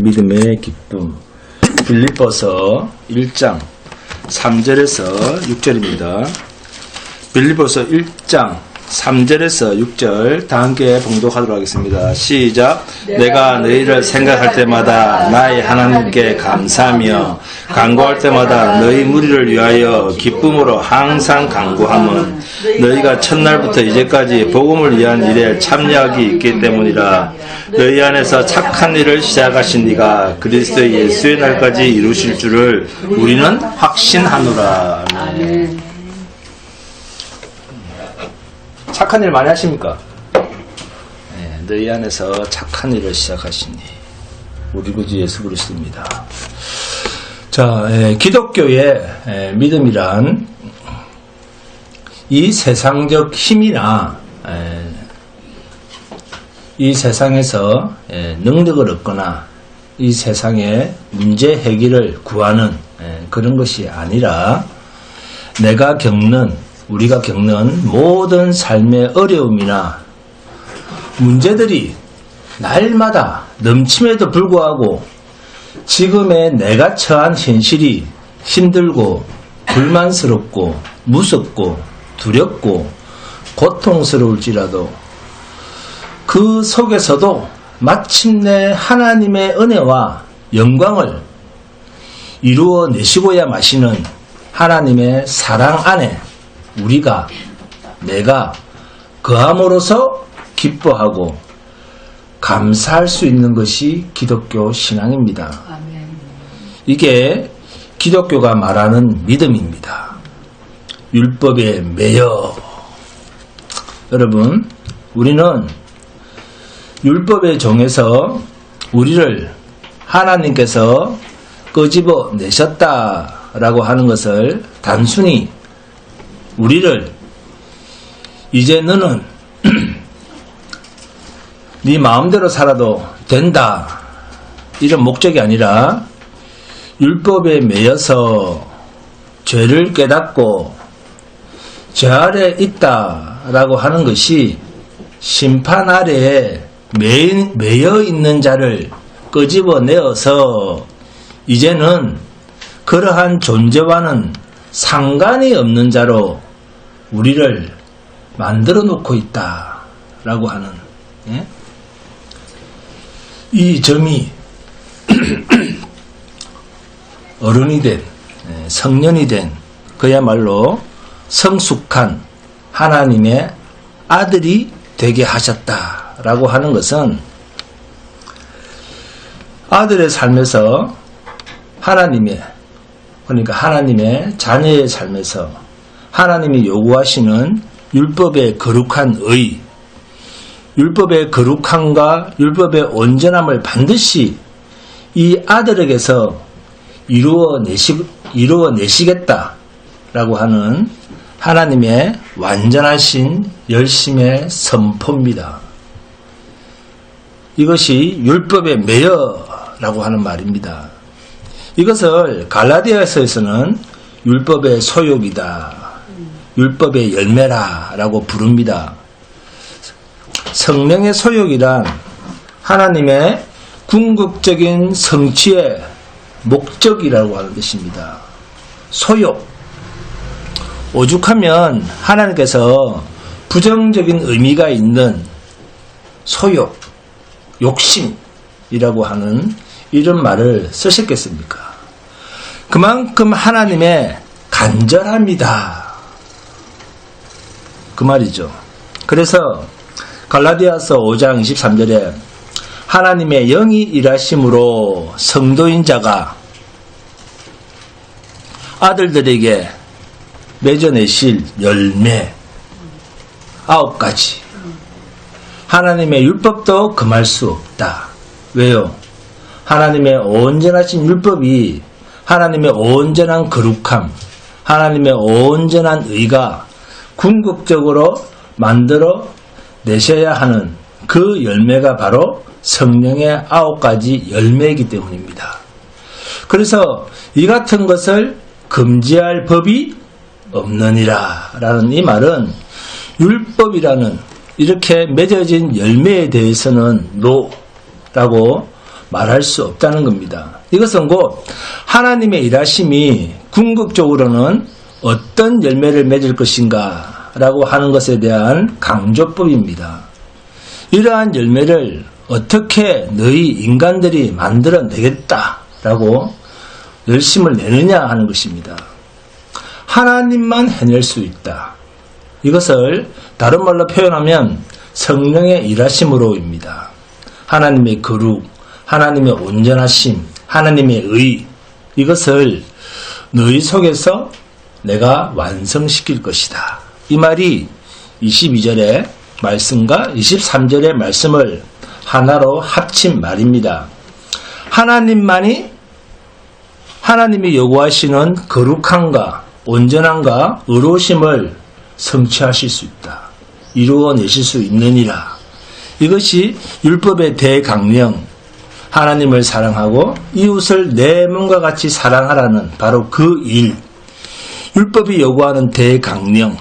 믿음의 기쁨. 빌립보서 1장 3절에서 6절입니다. 빌립보서 1장 3절에서 6절 다 함께 봉독하도록 하겠습니다. 시작. 내가 너희를 생각할 때마다 나의 하나님께 감사하며 간구할 때마다 너희 무리를 위하여 기쁨으로 항상 간구함은 너희가 첫날부터 이제까지 복음을 위한 일에 참여하기 있기 때문이라. 너희 안에서 착한 일을 시작하신 이가 그리스도 예수의 날까지 이루실 줄을 우리는 확신하노라. 아멘. 착한 일 많이 하십니까? 네, 너희 안에서 착한 일을 시작하시니 우리 구주 예수 그리스도입니다. 자, 기독교의 믿음이란 이 세상적 힘이나 이 세상에서 능력을 얻거나 이 세상의 문제 해결을 구하는 그런 것이 아니라 우리가 겪는 모든 삶의 어려움이나 문제들이 날마다 넘침에도 불구하고 지금의 내가 처한 현실이 힘들고 불만스럽고 무섭고 두렵고 고통스러울지라도 그 속에서도 마침내 하나님의 은혜와 영광을 이루어내시고야 마시는 하나님의 사랑 안에 내가 거함으로써 기뻐하고 감사할 수 있는 것이 기독교 신앙입니다. 아멘. 이게 기독교가 말하는 믿음입니다. 율법에 매여. 여러분, 우리는 율법의 종에서 우리를 하나님께서 끄집어 내셨다라고 하는 것을 단순히 우리를 이제 너는 네 마음대로 살아도 된다 이런 목적이 아니라 율법에 매여서 죄를 깨닫고 죄 아래 있다라고 하는 것이 심판 아래에 매여 있는 자를 끄집어내어서 이제는 그러한 존재와는 상관이 없는 자로 우리를 만들어 놓고 있다라고 하는 이 점이 어른이 된 성년이 된 그야말로 성숙한 하나님의 아들이 되게 하셨다라고 하는 것은 아들의 삶에서 그러니까 하나님의 자녀의 삶에서 하나님이 요구하시는 율법의 거룩한 의, 율법의 거룩함과 율법의 온전함을 반드시 이 아들에게서 이루어내시겠다라고 하는 하나님의 완전하신 열심의 선포입니다. 이것이 율법의 매여라고 하는 말입니다. 이것을 갈라디아서에서는 율법의 소욕이다, 율법의 열매라라고 부릅니다. 성령의 소욕이란 하나님의 궁극적인 성취의 목적이라고 하는 것입니다. 소욕, 오죽하면 하나님께서 부정적인 의미가 있는 소욕, 욕심이라고 하는 이런 말을 쓰셨겠습니까? 그만큼 하나님의 간절합니다. 그 말이죠. 그래서 갈라디아서 5장 23절에 하나님의 영이 일하심으로 성도인 자가 아들들에게 맺어내실 열매 9가지. 하나님의 율법도 금할 수 없다. 왜요? 하나님의 온전하신 율법이 하나님의 온전한 거룩함, 하나님의 온전한 의가 궁극적으로 만들어 내셔야 하는 그 열매가 바로 성령의 9가지 열매이기 때문입니다. 그래서 이 같은 것을 금지할 법이 없느니라 라는 이 말은 율법이라는 이렇게 맺어진 열매에 대해서는 노라고 말할 수 없다는 겁니다. 이것은 곧 하나님의 일하심이 궁극적으로는 어떤 열매를 맺을 것인가 라고 하는 것에 대한 강조법입니다. 이러한 열매를 어떻게 너희 인간들이 만들어내겠다 라고 열심을 내느냐 하는 것입니다. 하나님만 해낼 수 있다. 이것을 다른 말로 표현하면 성령의 일하심으로입니다. 하나님의 거룩, 하나님의 온전하심, 하나님의 의, 이것을 너희 속에서 내가 완성시킬 것이다. 이 말이 22절의 말씀과 23절의 말씀을 하나로 합친 말입니다. 하나님이 요구하시는 거룩함과 온전함과 의로우심을 성취하실 수 있다. 이루어내실 수 있느니라. 이것이 율법의 대강령, 하나님을 사랑하고 이웃을 내 몸과 같이 사랑하라는 바로 그 일. 율법이 요구하는 대강령,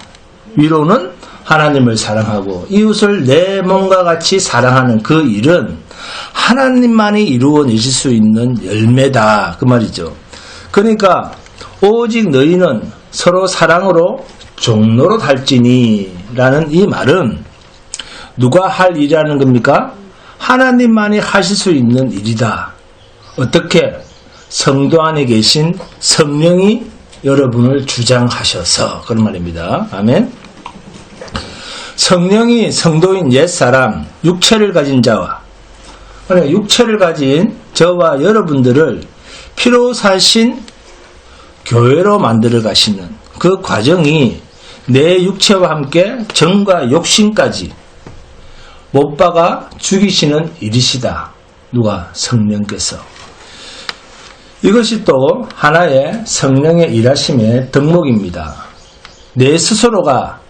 위로는 하나님을 사랑하고 이웃을 내 몸과 같이 사랑하는 그 일은 하나님만이 이루어내실 수 있는 열매다. 그 말이죠. 그러니까 오직 너희는 서로 사랑으로 종로로 달지니 라는 이 말은 누가 할 일이라는 겁니까? 하나님만이 하실 수 있는 일이다. 어떻게? 성도 안에 계신 성령이 여러분을 주장하셔서 그런 말입니다. 아멘. 성령이 성도인 옛사람, 육체를 가진 자와 그러니까 육체를 가진 저와 여러분들을 피로 사신 교회로 만들어 가시는 그 과정이 내 육체와 함께 정과 욕심까지 못 박아 죽이시는 일이시다. 누가? 성령께서. 이것이 또 하나의 성령의 일하심의 덕목입니다. 내 스스로가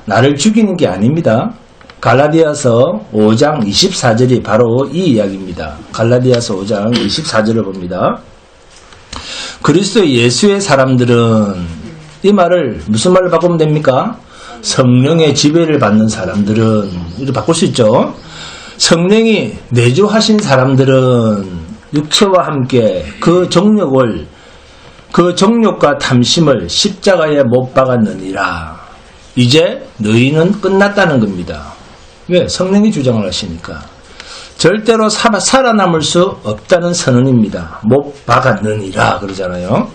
나를 죽이는 게 아닙니다. 갈라디아서 5장 24절이 바로 이 이야기입니다. 갈라디아서 5장 24절을 봅니다. 그리스도 예수의 사람들은 이 말을 무슨 말로 바꾸면 됩니까? 성령의 지배를 받는 사람들은 이렇게 바꿀 수 있죠. 성령이 내주하신 사람들은 육체와 함께 그 정욕과 탐심을 십자가에 못 박았느니라. 이제 너희는 끝났다는 겁니다. 왜? 성령이 주장을 하시니까. 절대로 살아남을 수 없다는 선언입니다. 못 박았느니라 그러잖아요.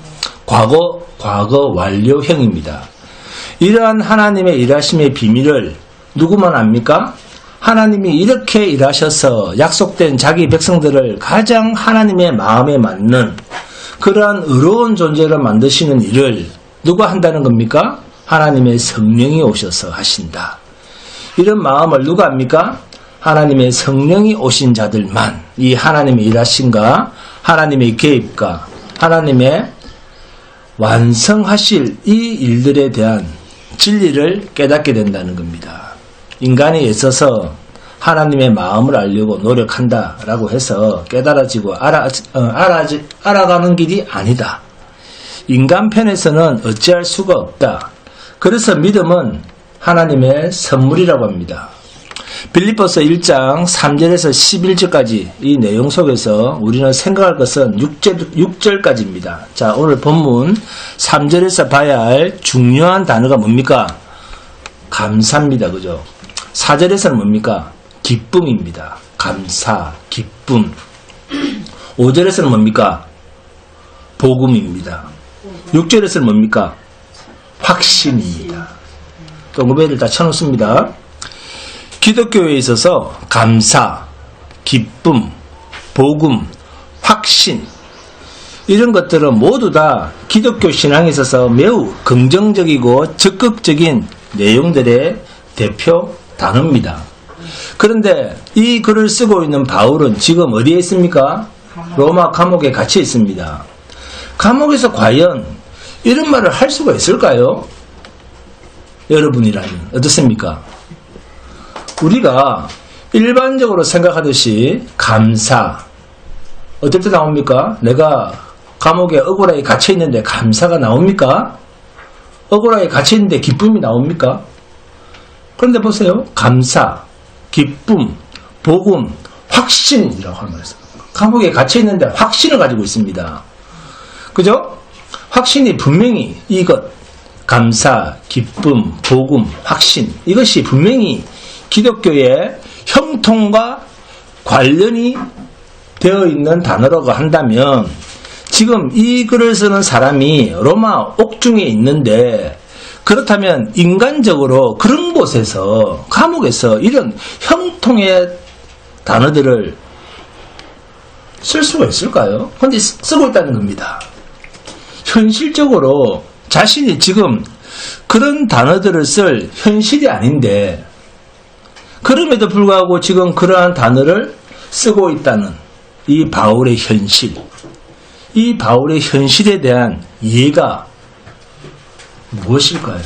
과거 완료형입니다. 이러한 하나님의 일하심의 비밀을 누구만 압니까? 하나님이 이렇게 일하셔서 약속된 자기 백성들을 가장 하나님의 마음에 맞는 그러한 의로운 존재로 만드시는 일을 누가 한다는 겁니까? 하나님의 성령이 오셔서 하신다. 이런 마음을 누가 합니까? 하나님의 성령이 오신 자들만 이 하나님의 일하심과 하나님의 개입과 하나님의 완성하실 이 일들에 대한 진리를 깨닫게 된다는 겁니다. 인간에 있어서 하나님의 마음을 알려고 노력한다라고 해서 깨달아지고 알아가는 길이 아니다. 인간 편에서는 어찌할 수가 없다. 그래서 믿음은 하나님의 선물이라고 합니다. 빌립보서 1장 3절에서 11절까지 이 내용 속에서 우리는 생각할 것은 6절까지입니다. 자, 오늘 본문 3절에서 봐야 할 중요한 단어가 뭡니까? 감사입니다. 그죠? 4절에서는 뭡니까? 기쁨입니다. 감사, 기쁨. 5절에서는 뭡니까? 복음입니다. 6절에서는 뭡니까? 확신입니다. 동그라미를 다 쳐놓습니다. 기독교에 있어서 감사, 기쁨, 복음, 확신 이런 것들은 모두 다 기독교 신앙에 있어서 매우 긍정적이고 적극적인 내용들의 대표 단어입니다. 그런데 이 글을 쓰고 있는 바울은 지금 어디에 있습니까? 로마 감옥에 갇혀 있습니다. 감옥에서 과연 이런 말을 할 수가 있을까요? 여러분이라면 어떻습니까? 우리가 일반적으로 생각하듯이 감사 어떨 때 나옵니까? 내가 감옥에 억울하게 갇혀 있는데 감사가 나옵니까? 억울하게 갇혀 있는데 기쁨이 나옵니까? 그런데 보세요. 감사, 기쁨, 복음, 확신이라고 하는 말이에요. 감옥에 갇혀 있는데 확신을 가지고 있습니다. 그죠? 확신이 분명히 이것, 감사, 기쁨, 복음, 확신, 이것이 분명히 기독교의 형통과 관련이 되어 있는 단어라고 한다면, 지금 이 글을 쓰는 사람이 로마 옥중에 있는데, 그렇다면 인간적으로 그런 곳에서, 감옥에서 이런 형통의 단어들을 쓸 수가 있을까요? 근데 쓰고 있다는 겁니다. 현실적으로 자신이 지금 그런 단어들을 쓸 현실이 아닌데, 그럼에도 불구하고 지금 그러한 단어를 쓰고 있다는 이 바울의 현실, 이 바울의 현실에 대한 이해가 무엇일까요?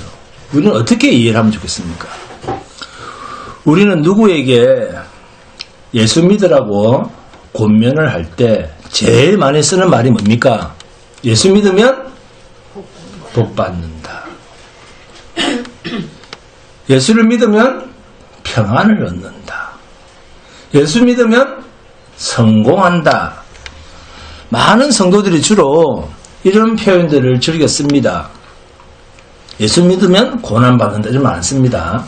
우리는 어떻게 이해를 하면 좋겠습니까? 우리는 누구에게 예수 믿으라고 권면을 할 때 제일 많이 쓰는 말이 뭡니까? 예수 믿으면 복 받는다. 예수를 믿으면 평안을 얻는다. 예수 믿으면 성공한다. 많은 성도들이 주로 이런 표현들을 즐겨 씁니다. 예수 믿으면 고난받는다. 좀 많습니다.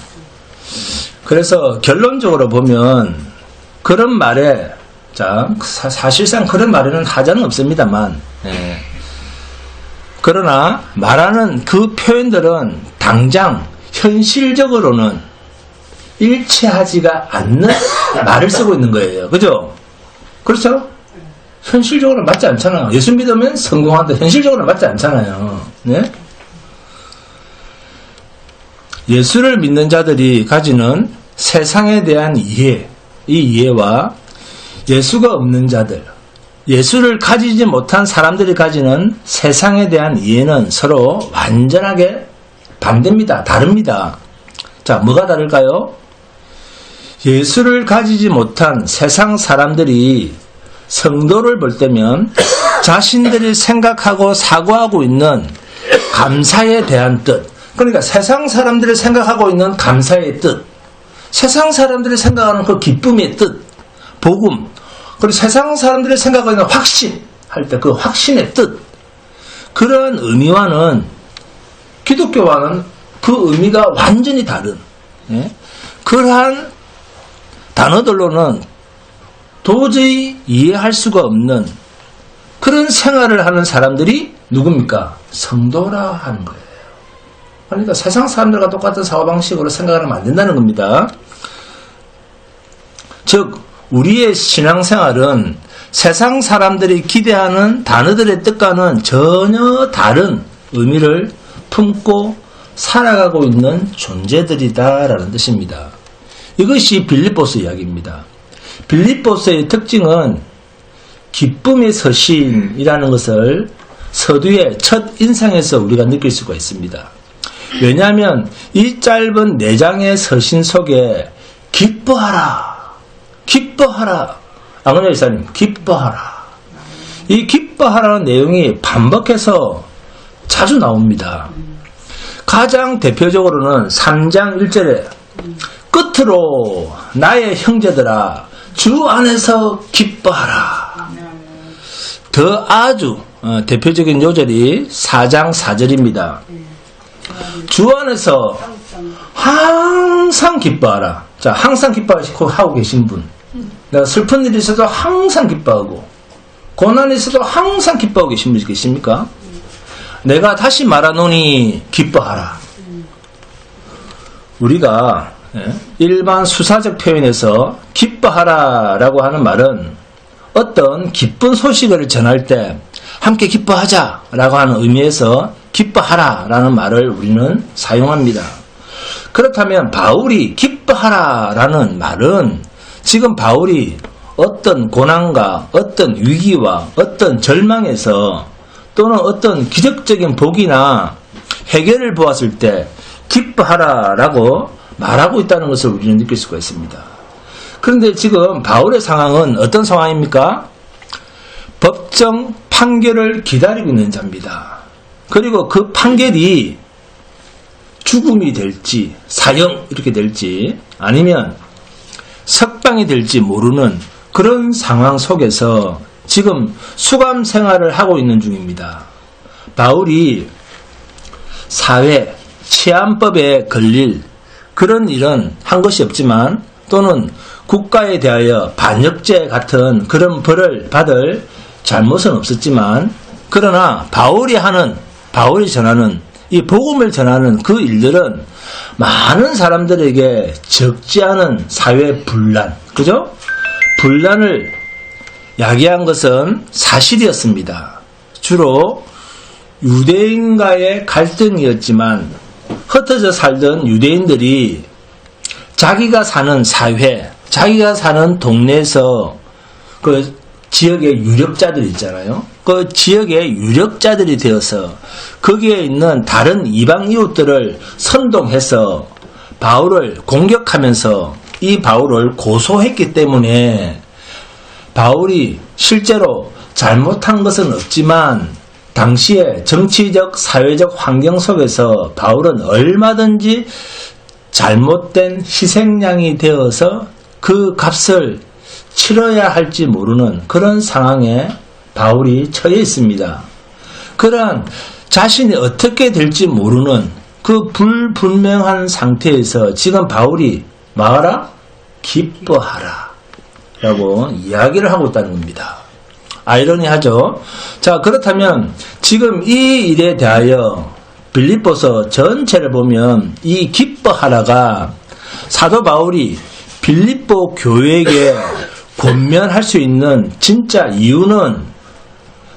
그래서 결론적으로 보면 그런 말에, 자, 사실상 그런 말에는 하자는 없습니다만, 그러나 말하는 그 표현들은 당장 현실적으로는 일치하지가 않는 말을 쓰고 있는 거예요. 그죠? 그렇죠? 현실적으로 맞지 않잖아요. 예수 믿으면 성공한다. 현실적으로 맞지 않잖아요. 네? 예수를 믿는 자들이 가지는 세상에 대한 이해, 이 이해와 예수가 없는 자들, 예수를 가지지 못한 사람들이 가지는 세상에 대한 이해는 서로 완전하게 반대입니다. 다릅니다. 자, 뭐가 다를까요? 예수를 가지지 못한 세상 사람들이 성도를 볼 때면 자신들이 생각하고 사고하고 있는 감사에 대한 뜻, 그러니까 세상 사람들이 생각하고 있는 감사의 뜻, 세상 사람들이 생각하는 그 기쁨의 뜻, 복음, 그리고 세상 사람들이 생각하고 있는 확신, 할 때 그 확신의 뜻, 그런 의미와는, 기독교와는 그 의미가 완전히 다른, 그러한 단어들로는 도저히 이해할 수가 없는 그런 생활을 하는 사람들이 누굽니까? 성도라 하는 거예요. 그러니까 세상 사람들과 똑같은 사고방식으로 생각을 하면 안 된다는 겁니다. 즉, 우리의 신앙생활은 세상 사람들이 기대하는 단어들의 뜻과는 전혀 다른 의미를 품고 살아가고 있는 존재들이다라는 뜻입니다. 이것이 빌립보서 이야기입니다. 빌립보서의 특징은 기쁨의 서신이라는 것을 서두의 첫 인상에서 우리가 느낄 수가 있습니다. 왜냐하면 이 짧은 4장의 서신 속에 기뻐하라, 기뻐하라, 안건영 일사님 기뻐하라, 이 기뻐하라는 내용이 반복해서 자주 나옵니다. 가장 대표적으로는 3장 1절에 끝으로 나의 형제들아 주 안에서 기뻐하라. 더 아주 대표적인 요절이 4장 4절입니다. 주 안에서 항상 기뻐하라. 자, 항상 기뻐하고 계신 분, 내가 슬픈 일이 있어도 항상 기뻐하고 고난이 있어도 항상 기뻐하고 계신 분이 계십니까? 내가 다시 말하노니 기뻐하라. 우리가 일반 수사적 표현에서 기뻐하라 라고 하는 말은 어떤 기쁜 소식을 전할 때 함께 기뻐하자 라고 하는 의미에서 기뻐하라 라는 말을 우리는 사용합니다. 그렇다면 바울이 기뻐하라 라는 말은 지금 바울이 어떤 고난과 어떤 위기와 어떤 절망에서 또는 어떤 기적적인 복이나 해결을 보았을 때 기뻐하라 라고 말하고 있다는 것을 우리는 느낄 수가 있습니다. 그런데 지금 바울의 상황은 어떤 상황입니까? 법정 판결을 기다리고 있는 자입니다. 그리고 그 판결이 죽음이 될지 사형 이렇게 될지 아니면 석방이 될지 모르는 그런 상황 속에서 지금 수감 생활을 하고 있는 중입니다. 바울이 사회, 치안법에 걸릴 그런 일은 한 것이 없지만 또는 국가에 대하여 반역죄 같은 그런 벌을 받을 잘못은 없었지만 그러나 바울이 전하는 이 복음을 전하는 그 일들은 많은 사람들에게 적지 않은 사회 분란, 그죠? 분란을 야기한 것은 사실이었습니다. 주로 유대인과의 갈등이었지만 흩어져 살던 유대인들이 자기가 사는 사회, 자기가 사는 동네에서 그 지역의 유력자들 있잖아요. 그 지역의 유력자들이 되어서 거기에 있는 다른 이방 이웃들을 선동해서 바울을 공격하면서 이 바울을 고소했기 때문에 바울이 실제로 잘못한 것은 없지만 당시의 정치적, 사회적 환경 속에서 바울은 얼마든지 잘못된 희생양이 되어서 그 값을 치러야 할지 모르는 그런 상황에 바울이 처해 있습니다. 그러한 자신이 어떻게 될지 모르는 그 불분명한 상태에서 지금 바울이 뭐하라? 기뻐하라 라고 이야기를 하고 있다는 겁니다. 아이러니하죠. 자, 그렇다면 지금 이 일에 대하여 빌립보서 전체를 보면 이 기뻐하라가 사도 바울이 빌립보 교회에게 권면할 수 있는 진짜 이유는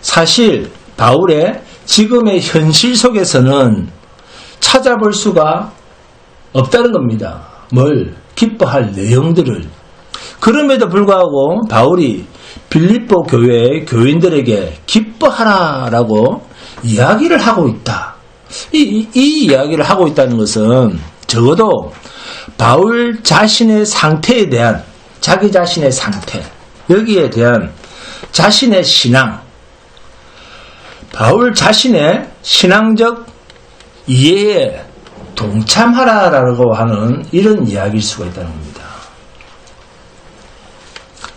사실 바울의 지금의 현실 속에서는 찾아볼 수가 없다는 겁니다. 뭘? 기뻐할 내용들을. 그럼에도 불구하고 바울이 빌립보 교회의 교인들에게 기뻐하라라고 이야기를 하고 있다. 이 이야기를 하고 있다는 것은 적어도 바울 자신의 상태에 대한 자기 자신의 상태, 여기에 대한 자신의 신앙, 바울 자신의 신앙적 이해에 동참하라라고 하는 이런 이야기일 수가 있다는 겁니다.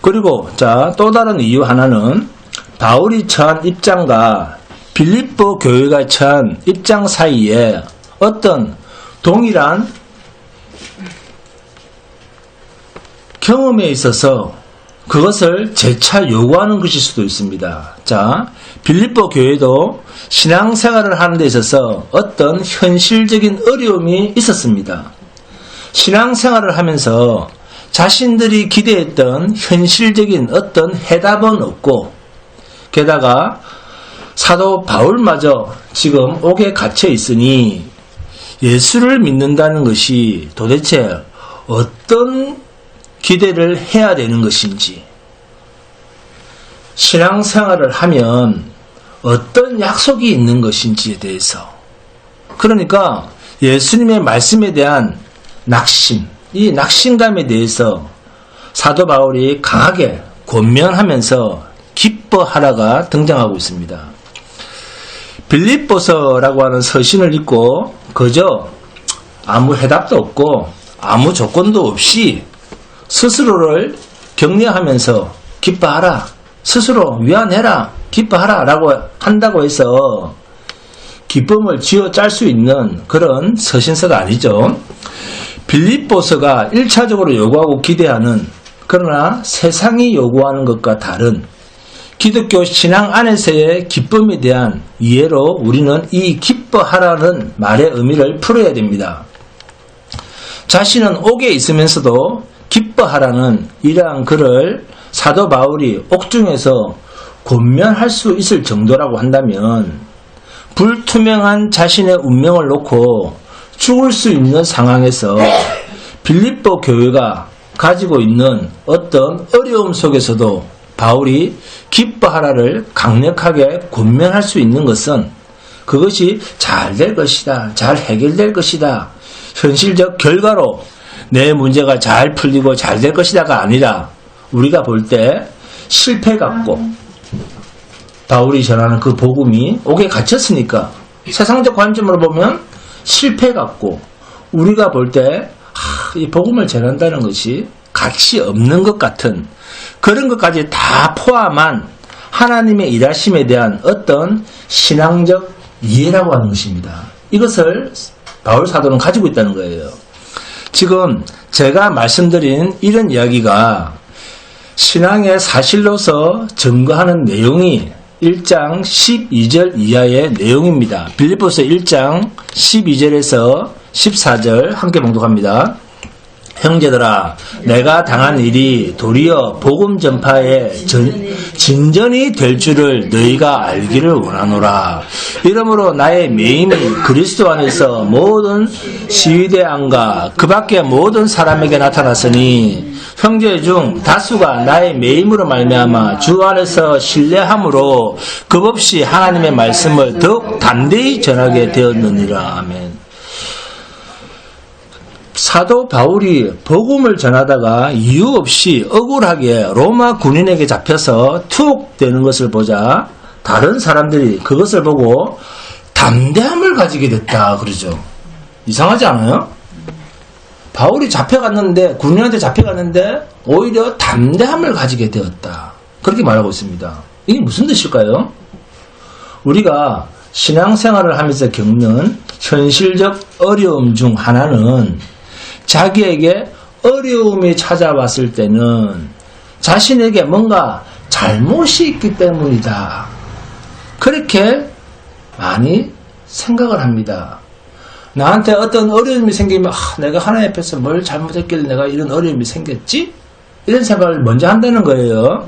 그리고 또 다른 이유 하나는 바울이 처한 입장과 빌립보 교회가 처한 입장 사이에 어떤 동일한 경험에 있어서 그것을 재차 요구하는 것일 수도 있습니다. 자, 빌립보 교회도 신앙생활을 하는 데 있어서 어떤 현실적인 어려움이 있었습니다. 신앙생활을 하면서 자신들이 기대했던 현실적인 어떤 해답은 없고 게다가 사도 바울마저 지금 옥에 갇혀 있으니 예수를 믿는다는 것이 도대체 어떤 기대를 해야 되는 것인지, 신앙생활을 하면 어떤 약속이 있는 것인지에 대해서, 그러니까 예수님의 말씀에 대한 낙심, 이 낙심감에 대해서 사도 바울이 강하게 권면하면서 기뻐하라가 등장하고 있습니다. 빌립보서라고 하는 서신을 읽고 그저 아무 해답도 없고 아무 조건도 없이 스스로를 격려하면서 기뻐하라, 스스로 위안해라, 기뻐하라 라고 한다고 해서 기쁨을 쥐어짤 수 있는 그런 서신서가 아니죠. 빌립보서가 1차적으로 요구하고 기대하는, 그러나 세상이 요구하는 것과 다른 기독교 신앙 안에서의 기쁨에 대한 이해로 우리는 이 기뻐하라는 말의 의미를 풀어야 됩니다. 자신은 옥에 있으면서도 기뻐하라는 이러한 글을 사도 바울이 옥중에서 권면할 수 있을 정도라고 한다면 불투명한 자신의 운명을 놓고 죽을 수 있는 상황에서 빌립보 교회가 가지고 있는 어떤 어려움 속에서도 바울이 기뻐하라를 강력하게 권면할 수 있는 것은 그것이 잘 될 것이다, 잘 해결될 것이다, 현실적 결과로 내 문제가 잘 풀리고 잘 될 것이다가 아니라 우리가 볼 때 실패 같고, 바울이 전하는 그 복음이 옥에 갇혔으니까 세상적 관점으로 보면 실패 같고, 우리가 볼 때 이 복음을 전한다는 것이 가치 없는 것 같은 그런 것까지 다 포함한 하나님의 일하심에 대한 어떤 신앙적 이해라고 하는 것입니다. 이것을 바울 사도는 가지고 있다는 거예요. 지금 제가 말씀드린 이런 이야기가 신앙의 사실로서 증거하는 내용이 1장 12절 이하의 내용입니다. 빌립보서 1장 12절에서 14절 함께 봉독합니다. 형제들아, 내가 당한 일이 도리어 복음 전파에 진전이 될 줄을 너희가 알기를 원하노라. 이러므로 나의 매임이 그리스도 안에서 모든 시위대 안과 그 밖의 모든 사람에게 나타났으니 형제 중 다수가 나의 매임으로 말미암아 주 안에서 신뢰함으로 겁없이 하나님의 말씀을 더욱 담대히 전하게 되었느니라. 아멘. 사도 바울이 복음을 전하다가 이유 없이 억울하게 로마 군인에게 잡혀서 투옥되는 것을 보자 다른 사람들이 그것을 보고 담대함을 가지게 됐다 그러죠. 이상하지 않아요? 바울이 잡혀갔는데, 군인한테 잡혀갔는데 오히려 담대함을 가지게 되었다, 그렇게 말하고 있습니다. 이게 무슨 뜻일까요? 우리가 신앙생활을 하면서 겪는 현실적 어려움 중 하나는 자기에게 어려움이 찾아왔을 때는 자신에게 뭔가 잘못이 있기 때문이다, 그렇게 많이 생각을 합니다. 나한테 어떤 어려움이 생기면 내가 하나님 앞에서 뭘 잘못했길래 내가 이런 어려움이 생겼지? 이런 생각을 먼저 한다는 거예요.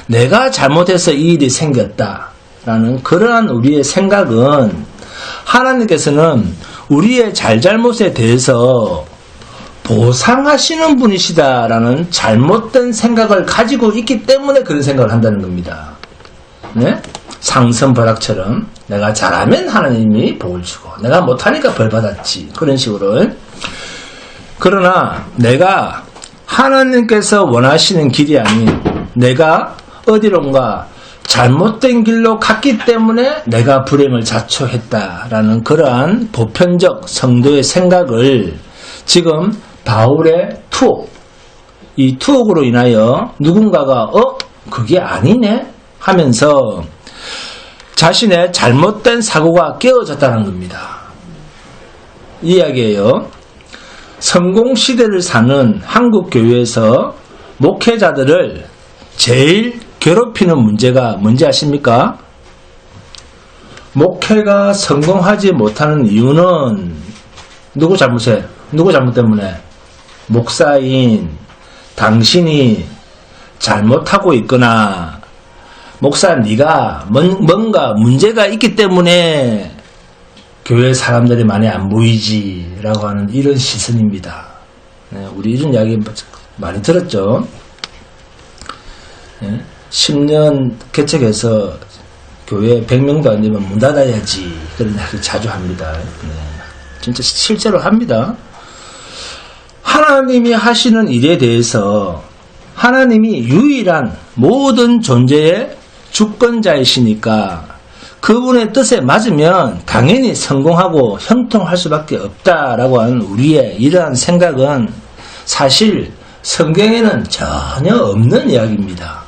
내가 잘못해서 이 일이 생겼다라는 그러한 우리의 생각은 하나님께서는 우리의 잘잘못에 대해서 보상하시는 분이시다라는 잘못된 생각을 가지고 있기 때문에 그런 생각을 한다는 겁니다. 네? 상선벌악처럼 내가 잘하면 하나님이 복을 주고 내가 못하니까 벌 받았지, 그런 식으로. 그러나 내가 하나님께서 원하시는 길이 아닌 내가 어디론가 잘못된 길로 갔기 때문에 내가 불행을 자초했다라는 그러한 보편적 성도의 생각을 지금 바울의 투옥, 이 투옥으로 인하여 누군가가 그게 아니네 하면서 자신의 잘못된 사고가 깨어졌다는 겁니다. 이 이야기예요. 성공시대를 사는 한국 교회에서 목회자들을 제일 괴롭히는 문제가 뭔지 아십니까? 목회가 성공하지 못하는 이유는 누구 잘못 때문에? 목사인 당신이 잘못하고 있거나 목사 네가 뭔가 문제가 있기 때문에 교회 사람들이 많이 안 보이지 라고 하는 이런 시선입니다. 네, 우리 이런 이야기 많이 들었죠. 네, 10년 개척해서 교회 100명도 안 되면 문 닫아야지, 그런 이야기 자주 합니다. 네, 진짜 실제로 합니다. 하나님이 하시는 일에 대해서 하나님이 유일한 모든 존재의 주권자이시니까 그분의 뜻에 맞으면 당연히 성공하고 형통할 수밖에 없다라고 하는 우리의 이러한 생각은 사실 성경에는 전혀 없는 이야기입니다.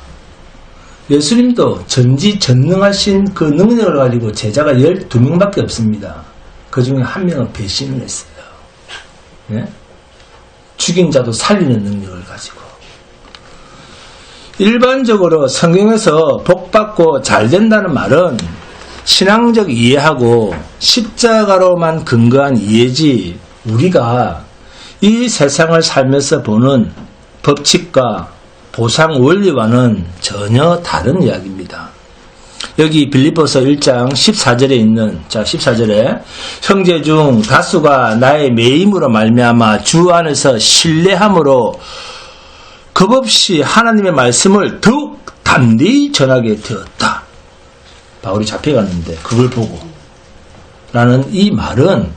예수님도 전지전능하신 그 능력을 가지고 제자가 12명밖에 없습니다. 그 중에 한 명은 배신을 했어요. 네? 죽인 자도 살리는 능력을 가지고. 일반적으로 성경에서 복받고 잘된다는 말은 신앙적 이해하고 십자가로만 근거한 이해지, 우리가 이 세상을 살면서 보는 법칙과 보상 원리와는 전혀 다른 이야기입니다. 여기 빌립보서 1장 14절에 있는 14절에 형제 중 다수가 나의 매임으로 말미암아 주 안에서 신뢰함으로 겁없이 하나님의 말씀을 더욱 담대히 전하게 되었다. 바울이 잡혀갔는데 그걸 보고 라는 이 말은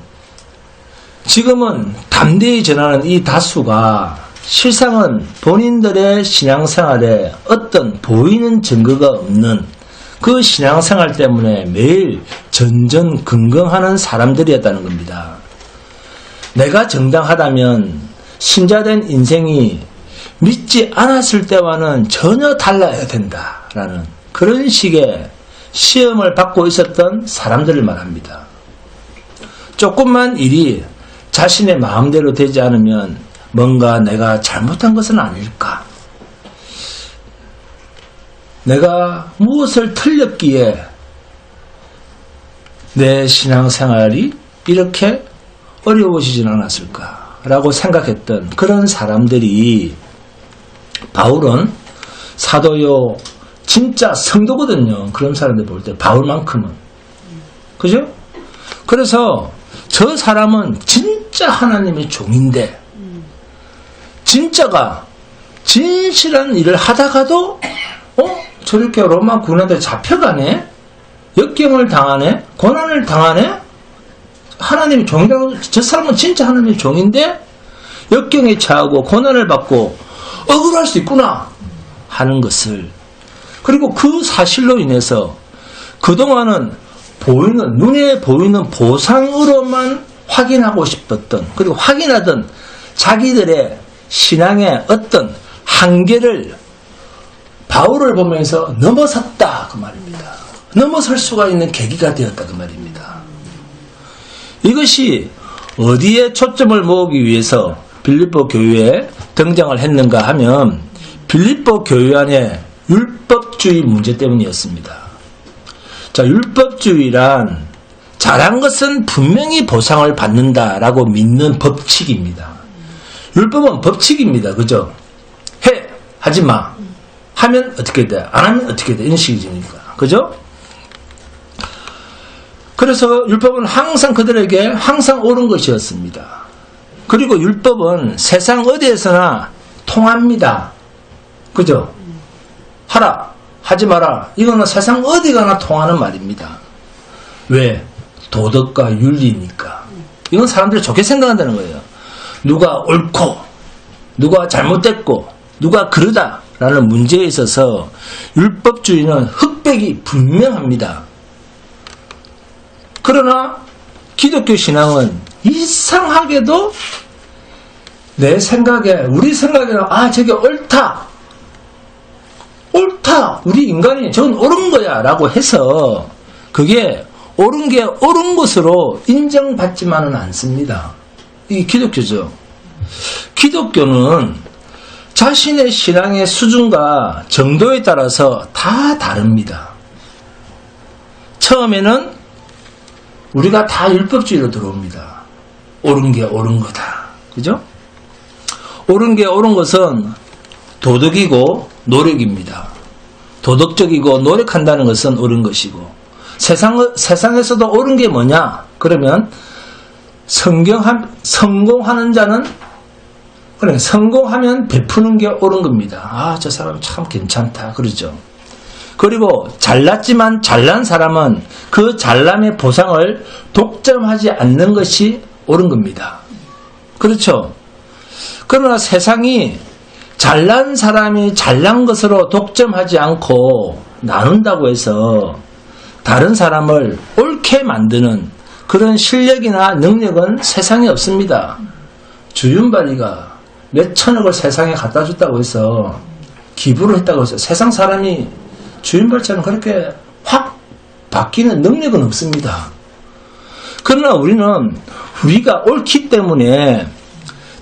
지금은 담대히 전하는 이 다수가 실상은 본인들의 신앙생활에 어떤 보이는 증거가 없는 그 신앙생활 때문에 매일 전전긍긍하는 사람들이었다는 겁니다. 내가 정당하다면 신자된 인생이 믿지 않았을 때와는 전혀 달라야 된다라는 그런 식의 시험을 받고 있었던 사람들을 말합니다. 조금만 일이 자신의 마음대로 되지 않으면 뭔가 내가 잘못한 것은 아닐까? 내가 무엇을 틀렸기에 내 신앙생활이 이렇게 어려워지진 않았을까? 라고 생각했던 그런 사람들이 바울은 사도요 진짜 성도거든요. 그런 사람들 볼 때 바울만큼은. 그죠? 그래서 저 사람은 진짜 하나님의 종인데 진짜가 진실한 일을 하다가도 저렇게 로마 군한테 잡혀가네? 역경을 당하네? 고난을 당하네? 하나님의 종이라고 저 사람은 진짜 하나님의 종인데 역경에 처하고 고난을 받고 억울할 수 있구나 하는 것을 그리고 그 사실로 인해서 그동안은 눈에 보이는 보상으로만 확인하고 싶었던 그리고 확인하던 자기들의 신앙의 어떤 한계를 바울을 보면서 넘어섰다 그 말입니다. 넘어설 수가 있는 계기가 되었다 그 말입니다. 이것이 어디에 초점을 모으기 위해서 빌립보 교회에 등장을 했는가 하면 빌립보 교회 안에 율법주의 문제 때문이었습니다. 자, 율법주의란 잘한 것은 분명히 보상을 받는다라고 믿는 법칙입니다. 율법은 법칙입니다. 그죠? 해! 하지 마! 하면 어떻게 돼? 안 하면 어떻게 돼? 이런 식이니까. 그죠? 그래서 율법은 항상 그들에게 항상 옳은 것이었습니다. 그리고 율법은 세상 어디에서나 통합니다. 그죠? 하라, 하지 마라. 이거는 세상 어디 가나 통하는 말입니다. 왜? 도덕과 윤리니까. 이건 사람들이 좋게 생각한다는 거예요. 누가 옳고, 누가 잘못됐고, 누가 그러다 라는 문제에 있어서 율법주의는 흑백이 분명합니다. 그러나 기독교 신앙은 이상하게도 내 생각에 우리 생각에는 저게 옳다 우리 인간이 저건 옳은 거야 라고 해서 그게 옳은 게 옳은 것으로 인정받지만은 않습니다. 이게 기독교죠. 기독교는 자신의 신앙의 수준과 정도에 따라서 다 다릅니다. 처음에는 우리가 다 율법주의로 들어옵니다. 옳은 게 옳은 거다. 그죠? 옳은 게 옳은 것은 도덕이고 노력입니다. 도덕적이고 노력한다는 것은 옳은 것이고 세상에서도 옳은 게 뭐냐? 그러면 성공하는 자는 그래 성공하면 베푸는 게 옳은 겁니다. 저 사람 참 괜찮다. 그러죠. 그리고 잘났지만 잘난 사람은 그 잘남의 보상을 독점하지 않는 것이 옳은 겁니다. 그렇죠. 그러나 세상이 잘난 사람이 잘난 것으로 독점하지 않고 나눈다고 해서 다른 사람을 옳게 만드는 그런 실력이나 능력은 세상에 없습니다. 주윤발이가 몇 천억을 세상에 갖다 줬다고 해서 기부를 했다고 해서 세상 사람이 주윤발처럼 그렇게 확 바뀌는 능력은 없습니다. 그러나 우리가 옳기 때문에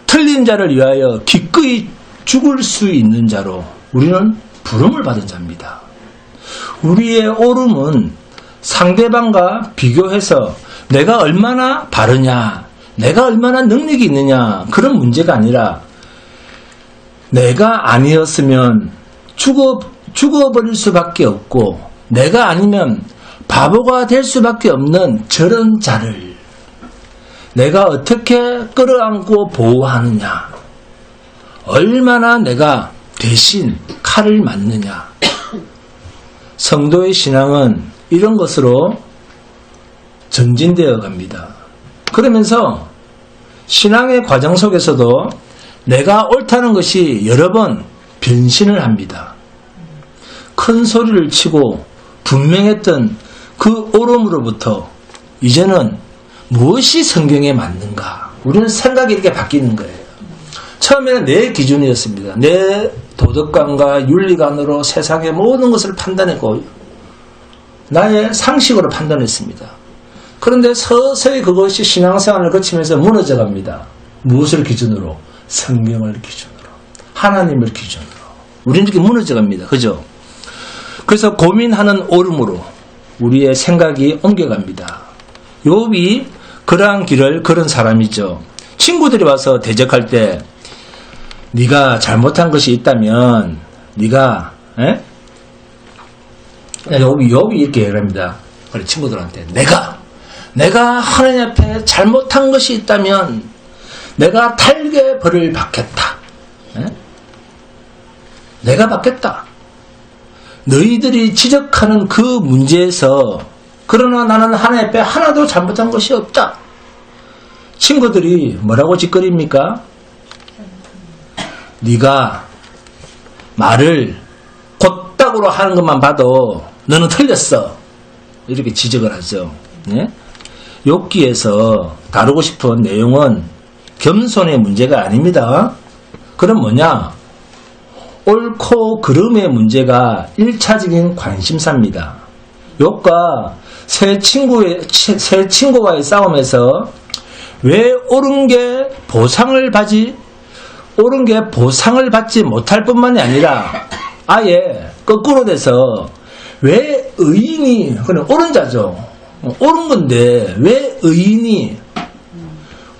틀린 자를 위하여 기꺼이 죽을 수 있는 자로 우리는 부름을 받은 자입니다. 우리의 옳음은 상대방과 비교해서 내가 얼마나 바르냐, 내가 얼마나 능력이 있느냐 그런 문제가 아니라 내가 아니었으면 죽어버릴 수밖에 없고 내가 아니면 바보가 될 수밖에 없는 저런 자를 내가 어떻게 끌어안고 보호하느냐, 얼마나 내가 대신 칼을 맞느냐. 성도의 신앙은 이런 것으로 전진되어 갑니다. 그러면서 신앙의 과정 속에서도 내가 옳다는 것이 여러 번 변신을 합니다. 큰 소리를 치고 분명했던 그 옳음으로부터 이제는 무엇이 성경에 맞는가? 우리는 생각이 이렇게 바뀌는 거예요. 처음에는 내 기준이었습니다. 내 도덕관과 윤리관으로 세상의 모든 것을 판단했고 나의 상식으로 판단했습니다. 그런데 서서히 그것이 신앙생활을 거치면서 무너져 갑니다. 무엇을 기준으로? 성경을 기준으로, 하나님을 기준으로. 우리는 이렇게 무너져 갑니다. 그죠? 그래서 고민하는 오름으로 우리의 생각이 옮겨갑니다. 욥이 그러한 길을 걸은 사람이죠. 친구들이 와서 대적할 때 네가 잘못한 것이 있다면 네가 욥이 이렇게 얘기를 합니다. 우리 친구들한테 내가 하나님 앞에 잘못한 것이 있다면 내가 달게 벌을 받겠다. 내가 받겠다. 너희들이 지적하는 그 문제에서 그러나 나는 하나님 앞에 하나도 잘못한 것이 없다. 친구들이 뭐라고 짓거립니까? 네가 말을 곧다구로 하는 것만 봐도 너는 틀렸어. 이렇게 지적을 하죠. 네? 욥기에서 다루고 싶은 내용은 겸손의 문제가 아닙니다. 그럼 뭐냐? 옳고 그름의 문제가 1차적인 관심사입니다. 욥과 새 친구와의 싸움에서 왜 옳은 게 보상을 받지 못할 뿐만이 아니라 아예 거꾸로 돼서 왜 의인이, 그냥 옳은 자죠. 옳은 건데 왜 의인이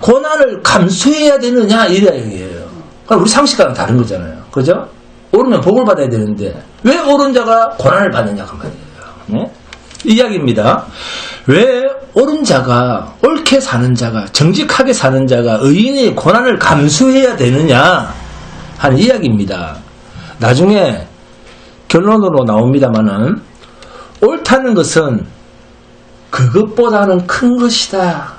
고난을 감수해야 되느냐 이 이야기예요. 그럼 우리 상식과는 다른 거잖아요. 그죠? 옳으면 복을 받아야 되는데 왜 옳은 자가 고난을 받느냐 그 말이에요. 네? 이야기입니다. 왜 옳은 자가, 옳게 사는 자가, 정직하게 사는 자가, 의인이 고난을 감수해야 되느냐 하는 이야기입니다. 나중에 결론으로 나옵니다마는 옳다는 것은 그것보다는 큰 것이다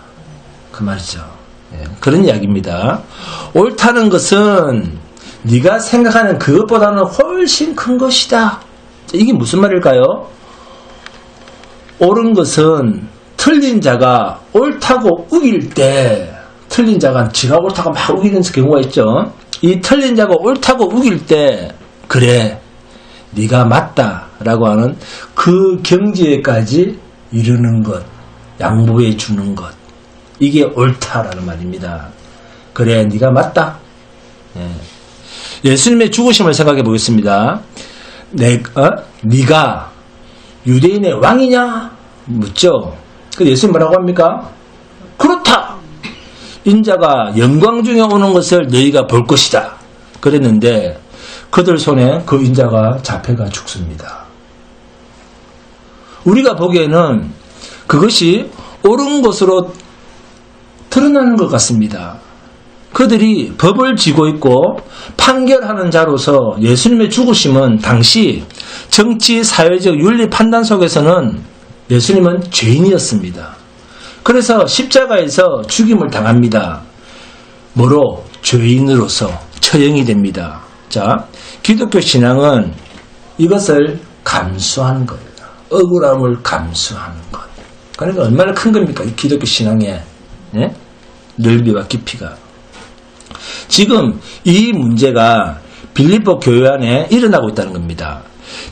그 말이죠. 네, 그런 이야기입니다. 옳다는 것은 네가 생각하는 그것보다는 훨씬 큰 것이다. 이게 무슨 말일까요? 옳은 것은 틀린 자가 옳다고 우길 때, 틀린 자가 지가 옳다고 막 우기는 경우가 있죠. 이 틀린 자가 옳다고 우길 때 그래 네가 맞다라고 하는 그 경지에까지 이르는 것, 양보해 주는 것, 이게 옳다라는 말입니다. 그래 네가 맞다. 예수님의 죽으심을 생각해 보겠습니다. 네가 유대인의 왕이냐? 묻죠. 그 예수님 뭐라고 합니까? 그렇다. 인자가 영광 중에 오는 것을 너희가 볼 것이다. 그랬는데 그들 손에 그 인자가 잡혀가 죽습니다. 우리가 보기에는 그것이 옳은 것으로 드러나는 것 같습니다. 그들이 법을 쥐고 있고 판결하는 자로서 예수님의 죽으심은 당시 정치, 사회적, 윤리 판단 속에서는 예수님은 죄인이었습니다. 그래서 십자가에서 죽임을 당합니다. 뭐로? 죄인으로서 처형이 됩니다. 자, 기독교 신앙은 이것을 감수하는 거예요. 억울함을 감수하는 것. 그러니까 얼마나 큰 겁니까? 이 기독교 신앙의 넓이와 깊이가. 지금 이 문제가 빌립보 교회 안에 일어나고 있다는 겁니다.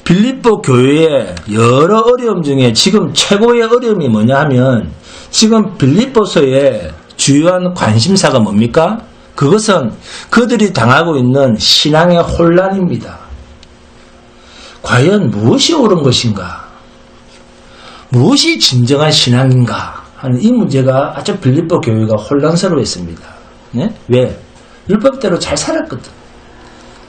빌립보 교회의 여러 어려움 중에 지금 최고의 어려움이 뭐냐 하면 지금 빌립보서의 주요한 관심사가 뭡니까? 그것은 그들이 당하고 있는 신앙의 혼란입니다. 과연 무엇이 옳은 것인가? 무엇이 진정한 신앙인가? 하는 이 문제가 아주 빌립보 교회가 혼란스러워했습니다. 네? 왜? 율법대로 잘 살았거든.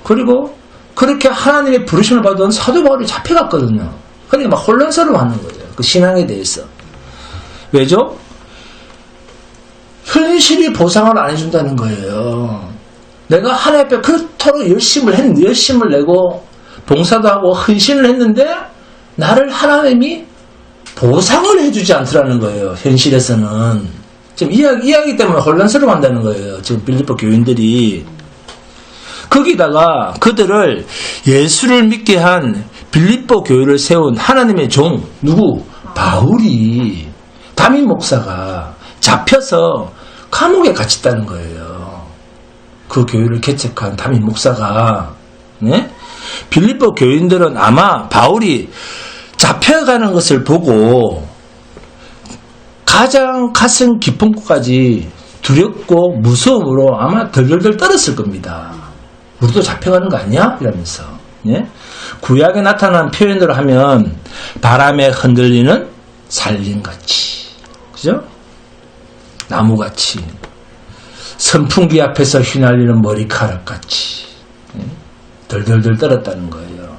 그리고 그렇게 하나님의 부르심을 받은 사도 바울이 잡혀갔거든요. 그러니까 막 혼란스러워하는 거예요. 그 신앙에 대해서. 왜죠? 현실이 보상을 안 해준다는 거예요. 내가 하나님 앞에 그토록 열심을 내고 봉사도 하고 헌신을 했는데 나를 하나님이 보상을 해주지 않더라는 거예요. 현실에서는. 지금 이야기 때문에 혼란스러워한다는 거예요. 지금 빌립보 교인들이. 거기다가 그들을 예수를 믿게 한 빌립보 교회를 세운 하나님의 종, 누구? 바울이, 담임 목사가 잡혀서 감옥에 갇혔다는 거예요. 그 교회를 개척한 담임 목사가, 네? 빌립보 교인들은 아마 바울이 잡혀가는 것을 보고 가장 가슴 깊은 곳까지 두렵고 무서움으로 아마 덜덜덜 떨었을 겁니다. 우리도 잡혀가는 거 아니야? 이러면서. 예? 구약에 나타난 표현으로 하면 바람에 흔들리는 산림같이, 그죠? 나무같이, 선풍기 앞에서 휘날리는 머리카락같이 덜덜덜 떨었다는 거예요.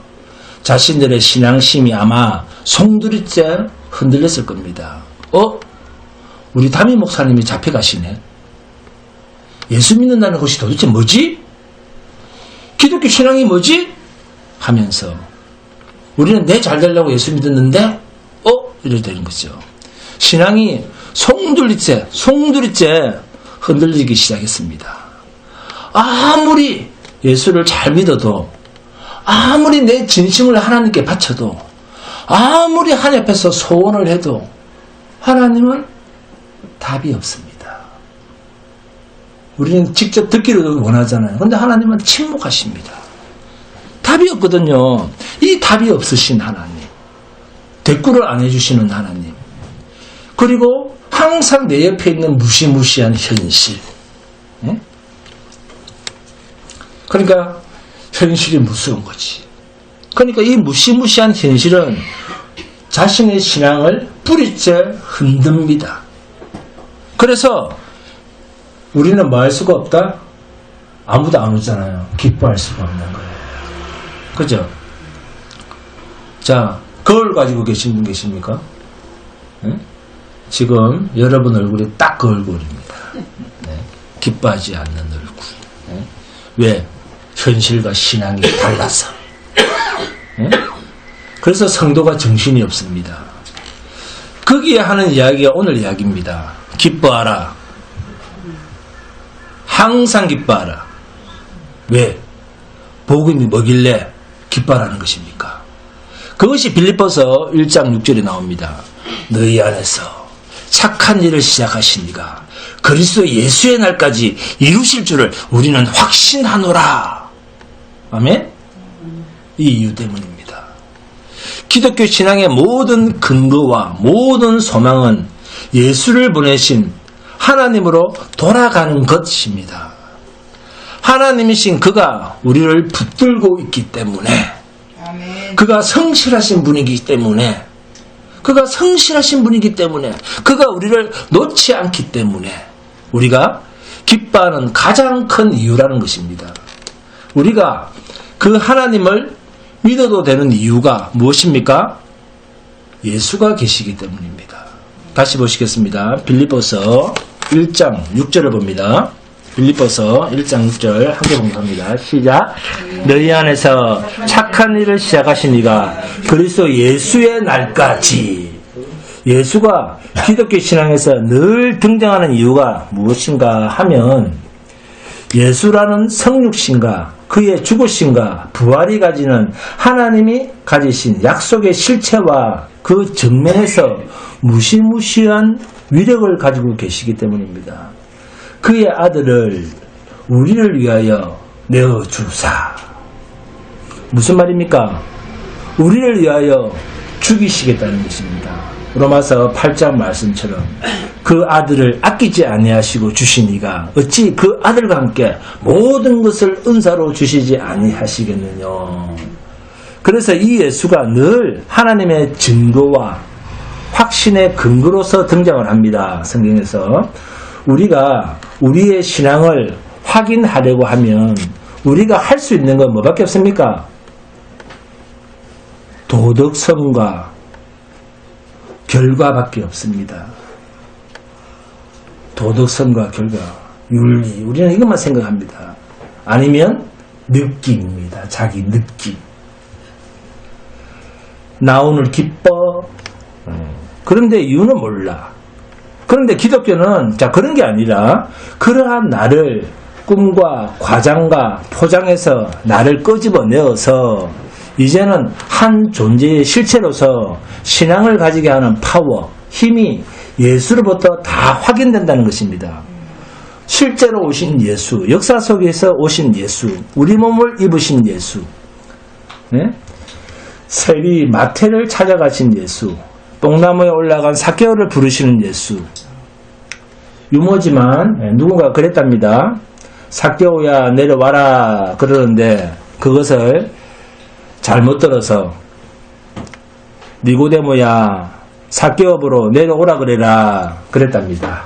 자신들의 신앙심이 아마 송두리째 흔들렸을 겁니다. 우리 담임 목사님이 잡혀가시네. 예수 믿는다는 것이 도대체 뭐지? 기독교 신앙이 뭐지? 하면서 우리는 내 잘 되려고 예수 믿었는데 이래 되는 거죠. 신앙이 송두리째 흔들리기 시작했습니다. 아무리 예수를 잘 믿어도, 아무리 내 진심을 하나님께 바쳐도, 아무리 하나님 앞에서 소원을 해도 하나님은 답이 없습니다. 우리는 직접 듣기를 원하잖아요. 그런데 하나님은 침묵하십니다. 답이 없거든요. 이 답이 없으신 하나님, 대꾸를 안 해주시는 하나님, 그리고 항상 내 옆에 있는 무시무시한 현실. 네? 그러니까 현실이 무서운 거지. 그러니까 이 무시무시한 현실은 자신의 신앙을 뿌리째 흔듭니다. 그래서 우리는 뭐 할 수가 없다? 아무도 안 오잖아요. 기뻐할 수가 없는 거예요. 그죠? 자, 거울 가지고 계신 분 계십니까? 네? 지금 여러분 얼굴이 딱 그 얼굴입니다. 네? 기뻐하지 않는 얼굴. 네? 왜? 현실과 신앙이 달라서. 네? 그래서 성도가 정신이 없습니다. 거기에 하는 이야기가 오늘 이야기입니다. 기뻐하라. 항상 기뻐하라. 왜? 복음이 뭐길래 기뻐하라는 것입니까? 그것이 빌립보서 1장 6절에 나옵니다. 너희 안에서 착한 일을 시작하신 이가 그리스도 예수의 날까지 이루실 줄을 우리는 확신하노라. 아멘? 이 이유 때문입니다. 기독교 신앙의 모든 근거와 모든 소망은 예수를 보내신 하나님으로 돌아가는 것입니다. 하나님이신 그가 우리를 붙들고 있기 때문에, 그가 성실하신 분이기 때문에, 그가 우리를 놓지 않기 때문에 우리가 기뻐하는 가장 큰 이유라는 것입니다. 우리가 그 하나님을 믿어도 되는 이유가 무엇입니까? 예수가 계시기 때문입니다. 다시 보시겠습니다. 빌립보서 1장 6절을 봅니다. 빌립보서 1장 6절 함께 봉독합니다. 시작. 너희 안에서 착한 일을 시작하신 이가 그리스도 예수의 날까지. 예수가 기독교 신앙에서 늘 등장하는 이유가 무엇인가 하면 예수라는 성육신과 그의 죽으심과 부활이 가지는 하나님이 가지신 약속의 실체와 그 정면에서 무시무시한 위력을 가지고 계시기 때문입니다. 그의 아들을 우리를 위하여 내어주사. 무슨 말입니까? 우리를 위하여 죽이시겠다는 것입니다. 로마서 8장 말씀처럼 그 아들을 아끼지 아니하시고 주신 이가 어찌 그 아들과 함께 모든 것을 은사로 주시지 아니하시겠느냐. 그래서 이 예수가 늘 하나님의 증거와 확신의 근거로서 등장을 합니다. 성경에서. 우리가 우리의 신앙을 확인하려고 하면 우리가 할 수 있는 건 뭐밖에 없습니까? 도덕성과 결과밖에 없습니다. 도덕성과 결과, 윤리, 우리는 이것만 생각합니다. 아니면 느낌입니다. 자기 느낌. 나 오늘 기뻐. 그런데 이유는 몰라. 그런데 기독교는 그런 게 아니라 그러한 나를 꿈과 과장과 포장해서 나를 끄집어내어서 이제는 한 존재의 실체로서 신앙을 가지게 하는 파워, 힘이 예수로부터 다 확인된다는 것입니다. 실제로 오신 예수, 역사 속에서 오신 예수, 우리 몸을 입으신 예수, 네? 세리 마태를 찾아가신 예수, 똥나무에 올라간 삭개오를 부르시는 예수. 유머지만 누군가 그랬답니다. 삭개오야 내려와라 그러는데 그것을 잘못 들어서 니고데모야 삭개오로 내려오라 그래라 그랬답니다.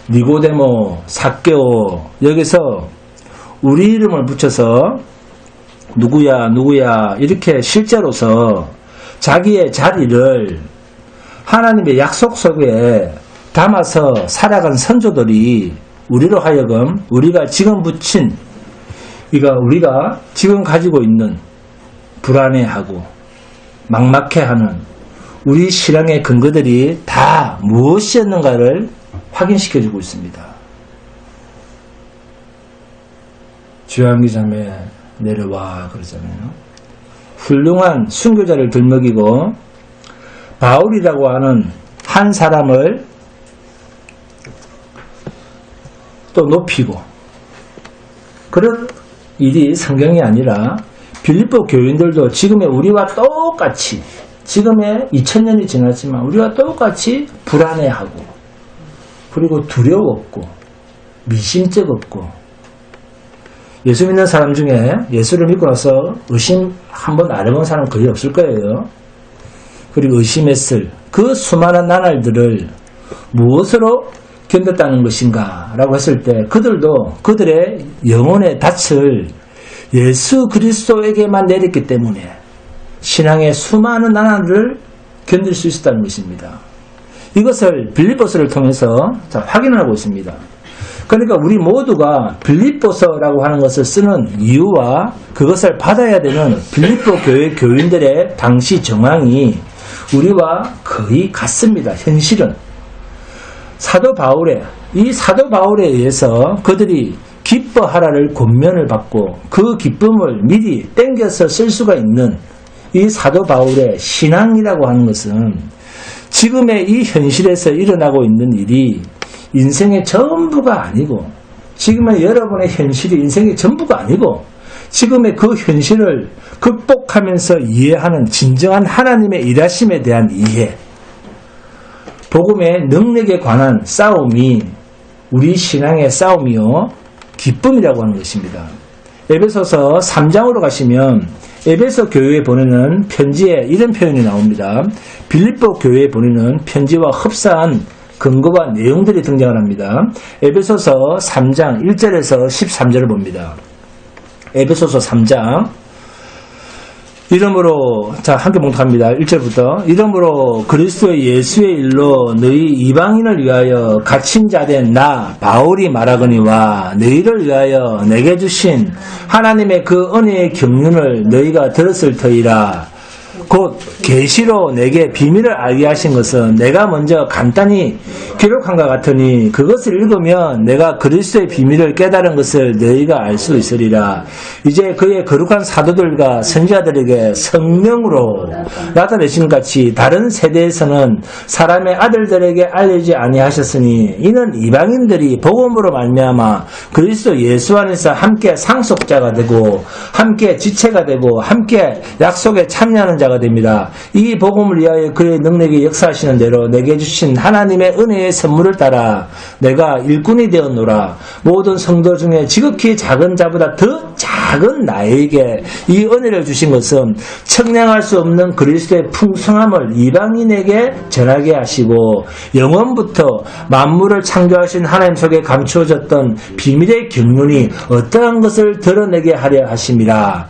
니고데모, 삭개오, 여기서 우리 이름을 붙여서 누구야 이렇게 실제로서 자기의 자리를 하나님의 약속 속에 담아서 살아간 선조들이 우리로 하여금 우리가 지금 붙인 우리가 지금 가지고 있는 불안해하고 막막해하는 우리 신앙의 근거들이 다 무엇이었는가를 확인시켜주고 있습니다. 주양기자매 내려와 그러잖아요. 훌륭한 순교자를 들먹이고 바울이라고 하는 한 사람을 또 높이고 그런 일이 성경이 아니라 빌립보 교인들도 지금의 우리와 똑같이 지금의 2000년이 지났지만 우리와 똑같이 불안해하고 그리고 두려웠고 미심쩍었고 예수 믿는 사람 중에 예수를 믿고 나서 의심 한번 안 해본 사람 거의 없을 거예요. 그리고 의심했을 그 수많은 나날들을 무엇으로 견뎠다는 것인가 라고 했을 때 그들도 그들의 영혼의 닻을 예수 그리스도에게만 내렸기 때문에 신앙의 수많은 나날을 견딜 수 있었다는 것입니다. 이것을 빌립보서를 통해서 확인하고 있습니다. 그러니까 우리 모두가 빌립보서라고 하는 것을 쓰는 이유와 그것을 받아야 되는 빌립보 교회 교인들의 당시 정황이 우리와 거의 같습니다. 현실은. 사도 바울에 의해서 그들이 기뻐하라를 권면을 받고 그 기쁨을 미리 땡겨서 쓸 수가 있는 이 사도 바울의 신앙이라고 하는 것은 지금의 이 현실에서 일어나고 있는 일이 인생의 전부가 아니고 지금의 여러분의 현실이 인생의 전부가 아니고 지금의 그 현실을 극복하면서 이해하는 진정한 하나님의 일하심에 대한 이해, 복음의 능력에 관한 싸움이 우리 신앙의 싸움이요 기쁨이라고 하는 것입니다. 에베소서 3장으로 가시면 에베소 교회에 보내는 편지에 이런 표현이 나옵니다. 빌립보 교회에 보내는 편지와 흡사한 근거와 내용들이 등장을 합니다. 에베소서 3장 1절에서 13절을 봅니다. 에베소서 3장 이러므로 함께 봉독합니다. 1절부터 이러므로 그리스도 예수의 일로 너희 이방인을 위하여 갇힌 자된 나 바울이 말하거니와 너희를 위하여 내게 주신 하나님의 그 은혜의 경륜을 너희가 들었을 터이라. 곧 계시로 내게 비밀을 알게 하신 것은 내가 먼저 간단히 기록한 것 같으니 그것을 읽으면 내가 그리스도의 비밀을 깨달은 것을 너희가 알 수 있으리라. 이제 그의 거룩한 사도들과 선지자들에게 성령으로 나타내신 같이 다른 세대에서는 사람의 아들들에게 알리지 아니하셨으니 이는 이방인들이 복음으로 말미암아 그리스도 예수 안에서 함께 상속자가 되고 함께 지체가 되고 함께 약속에 참여하는 자가 됩니다. 이 복음을 위하여 그의 능력이 역사하시는 대로 내게 주신 하나님의 은혜의 선물을 따라 내가 일꾼이 되었노라. 모든 성도 중에 지극히 작은 자보다 더 작은 나에게 이 은혜를 주신 것은 측량할 수 없는 그리스도의 풍성함을 이방인에게 전하게 하시고 영원부터 만물을 창조하신 하나님 속에 감추어졌던 비밀의 경륜이 어떠한 것을 드러내게 하려 하심이라.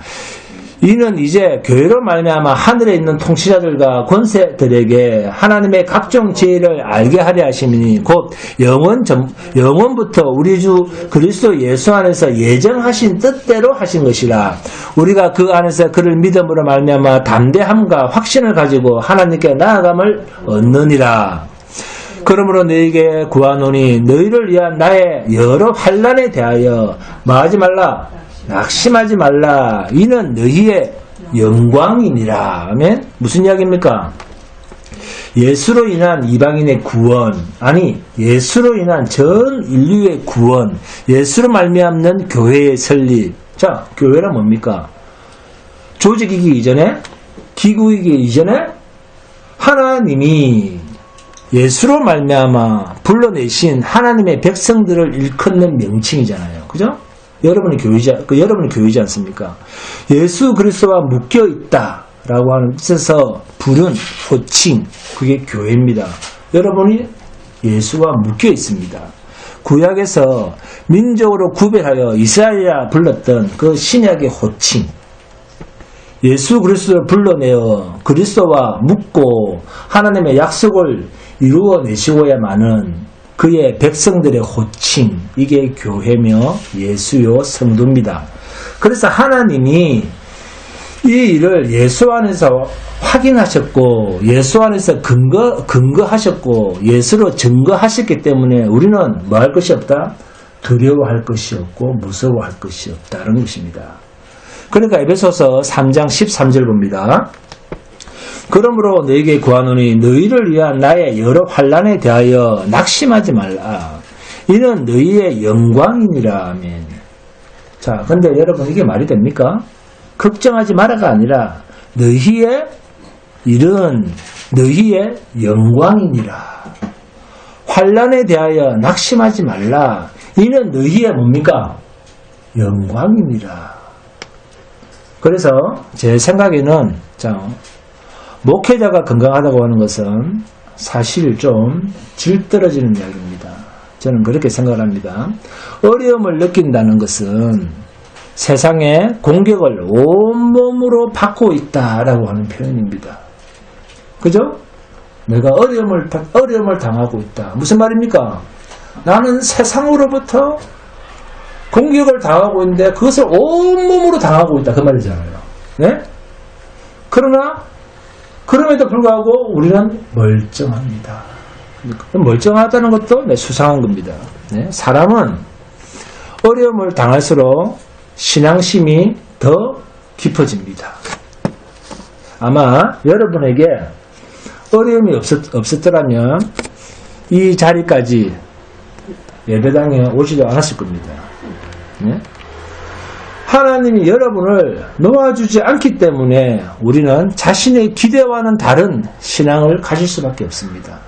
이는 이제 교회로 말미암아 하늘에 있는 통치자들과 권세들에게 하나님의 각종 지혜를 알게 하려 하심이니 곧 영원부터 우리 주 그리스도 예수 안에서 예정하신 뜻대로 하신 것이라. 우리가 그 안에서 그를 믿음으로 말미암아 담대함과 확신을 가지고 하나님께 나아감을 얻느니라. 그러므로 너희에게 구하노니 너희를 위한 나의 여러 환난에 대하여 뭐하지 말라 낙심하지 말라. 이는 너희의 영광이니라. 아멘. 무슨 이야기입니까? 예수로 인한 이방인의 구원, 아니 예수로 인한 전 인류의 구원, 예수로 말미암는 교회의 설립. 자, 교회란 뭡니까? 조직이기 이전에, 기구이기 이전에 하나님이 예수로 말미암아 불러내신 하나님의 백성들을 일컫는 명칭이잖아요. 그죠? 여러분이 교회지 않습니까? 예수 그리스도와 묶여 있다라고 하는 뜻에서 부른 호칭, 그게 교회입니다. 여러분이 예수와 묶여 있습니다. 구약에서 민족으로 구별하여 이스라엘이라 불렀던 그 신약의 호칭, 예수 그리스도를 불러내어 그리스도와 묶고 하나님의 약속을 이루어내시고야만은 그의 백성들의 호칭, 이게 교회며 예수요 성도입니다. 그래서 하나님이 이 일을 예수 안에서 확인하셨고 예수 안에서 근거하셨고 예수로 증거하셨기 때문에 우리는 뭐 할 것이 없다? 두려워할 것이 없고 무서워할 것이 없다는 것입니다. 그러니까 에베소서 3장 13절 봅니다. 그러므로 너에게 구하노니 너희를 위한 나의 여러 환난에 대하여 낙심하지 말라. 이는 너희의 영광이니라. 아멘. 자, 근데 여러분 이게 말이 됩니까? 걱정하지 마라가 아니라 너희의 일은 너희의 영광이니라. 환난에 대하여 낙심하지 말라. 이는 너희의 뭡니까? 영광이니라. 그래서 제 생각에는 목회자가 건강하다고 하는 것은 사실 좀 질 떨어지는 이야기입니다. 저는 그렇게 생각을 합니다. 어려움을 느낀다는 것은 세상에 공격을 온몸으로 받고 있다라고 하는 표현입니다. 그죠? 내가 어려움을 당하고 있다. 무슨 말입니까? 나는 세상으로부터 공격을 당하고 있는데 그것을 온몸으로 당하고 있다. 그 말이잖아요. 네? 그럼에도 불구하고 우리는 멀쩡합니다. 멀쩡하다는 것도 수상한 겁니다. 네? 사람은 어려움을 당할수록 신앙심이 더 깊어집니다. 아마 여러분에게 어려움이 없었더라면 이 자리까지 예배당에 오지도 않았을 겁니다. 네? 하나님이 여러분을 놓아주지 않기 때문에 우리는 자신의 기대와는 다른 신앙을 가질 수밖에 없습니다.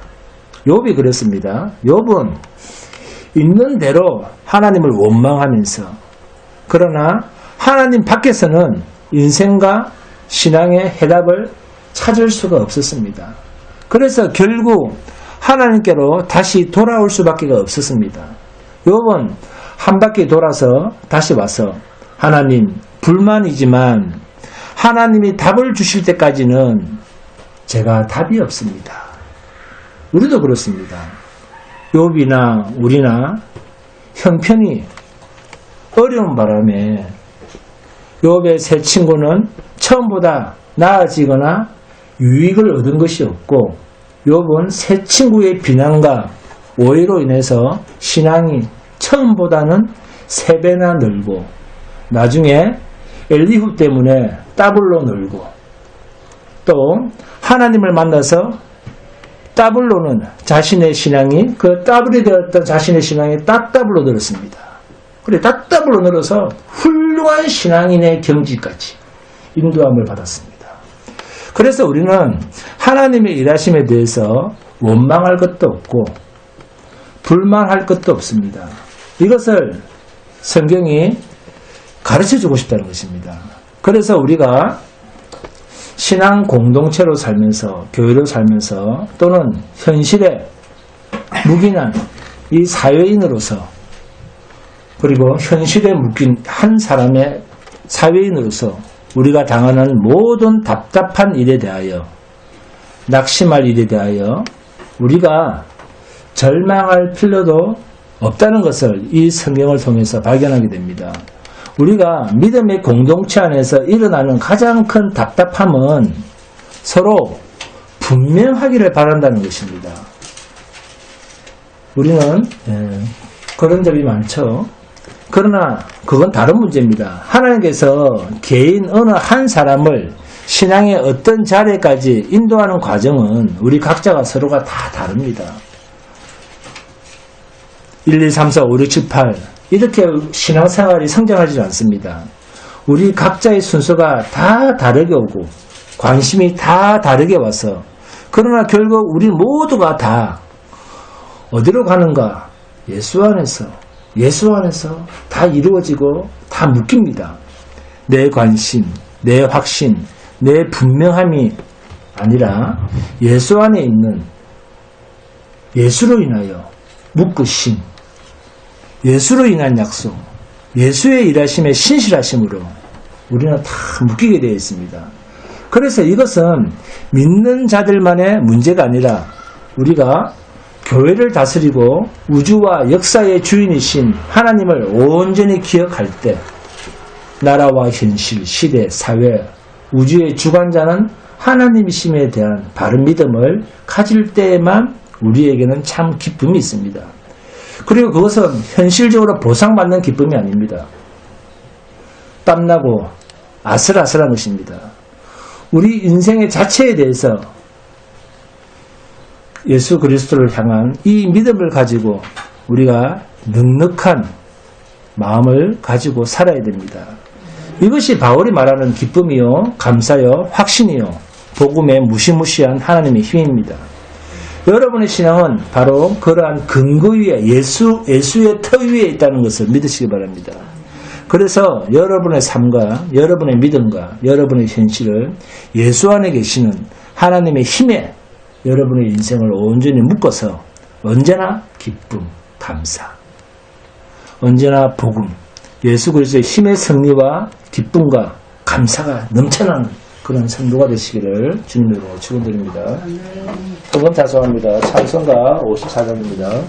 욥이 그랬습니다. 욥은 있는 대로 하나님을 원망하면서, 그러나 하나님 밖에서는 인생과 신앙의 해답을 찾을 수가 없었습니다. 그래서 결국 하나님께로 다시 돌아올 수밖에 없었습니다. 욥은 한 바퀴 돌아서 다시 와서 하나님, 불만이지만 하나님이 답을 주실 때까지는 제가 답이 없습니다. 우리도 그렇습니다. 욥이나 우리나 형편이 어려운 바람에 욥의 세 친구는 처음보다 나아지거나 유익을 얻은 것이 없고, 욥은 세 친구의 비난과 오해로 인해서 신앙이 처음보다는 3배나 늘고, 나중에 엘리후 때문에 더블로 늘고, 또 하나님을 만나서 더블로는 자신의 신앙이, 그 더블이 되었던 자신의 신앙이 따더블로 늘었습니다. 그래, 따더블로 늘어서 훌륭한 신앙인의 경지까지 인도함을 받았습니다. 그래서 우리는 하나님의 일하심에 대해서 원망할 것도 없고 불만할 것도 없습니다. 이것을 성경이 가르쳐주고 싶다는 것입니다. 그래서 우리가 신앙 공동체로 살면서, 교회로 살면서, 또는 현실에 묵인한 이 사회인으로서, 그리고 현실에 묶인 한 사람의 사회인으로서 우리가 당하는 모든 답답한 일에 대하여, 낙심할 일에 대하여 우리가 절망할 필요도 없다는 것을 이 성경을 통해서 발견하게 됩니다. 우리가 믿음의 공동체 안에서 일어나는 가장 큰 답답함은 서로 분명하기를 바란다는 것입니다. 우리는 그런 점이 많죠. 그러나 그건 다른 문제입니다. 하나님께서 개인 어느 한 사람을 신앙의 어떤 자리까지 인도하는 과정은 우리 각자가 서로가 다 다릅니다. 1, 2, 3, 4, 5, 6, 7, 8 이렇게 신앙생활이 성장하지 않습니다. 우리 각자의 순서가 다 다르게 오고 관심이 다 다르게 와서 그러나 결국 우리 모두가 다 어디로 가는가? 예수 안에서 다 이루어지고 다 묶입니다. 내 관심, 내 확신, 내 분명함이 아니라 예수 안에 있는 예수로 인하여 묶으심, 예수로 인한 약속, 예수의 일하심에 신실하심으로 우리는 다 묶이게 되어 있습니다. 그래서 이것은 믿는 자들만의 문제가 아니라 우리가 교회를 다스리고 우주와 역사의 주인이신 하나님을 온전히 기억할 때 나라와 현실, 시대, 사회, 우주의 주관자는 하나님이심에 대한 바른 믿음을 가질 때에만 우리에게는 참 기쁨이 있습니다. 그리고 그것은 현실적으로 보상받는 기쁨이 아닙니다. 땀나고 아슬아슬한 것입니다. 우리 인생의 자체에 대해서 예수 그리스도를 향한 이 믿음을 가지고 우리가 넉넉한 마음을 가지고 살아야 됩니다. 이것이 바울이 말하는 기쁨이요, 감사요, 확신이요, 복음의 무시무시한 하나님의 힘입니다. 여러분의 신앙은 바로 그러한 근거 위에 예수의 터 위에 있다는 것을 믿으시기 바랍니다. 그래서 여러분의 삶과 여러분의 믿음과 여러분의 현실을 예수 안에 계시는 하나님의 힘에 여러분의 인생을 온전히 묶어서 언제나 기쁨, 감사, 언제나 복음, 예수 그리스도의 힘의 승리와 기쁨과 감사가 넘쳐나는 그런 성도가 되시기를 주님으로 축원드립니다. 두 번 다소합니다. 찬송가 54장입니다.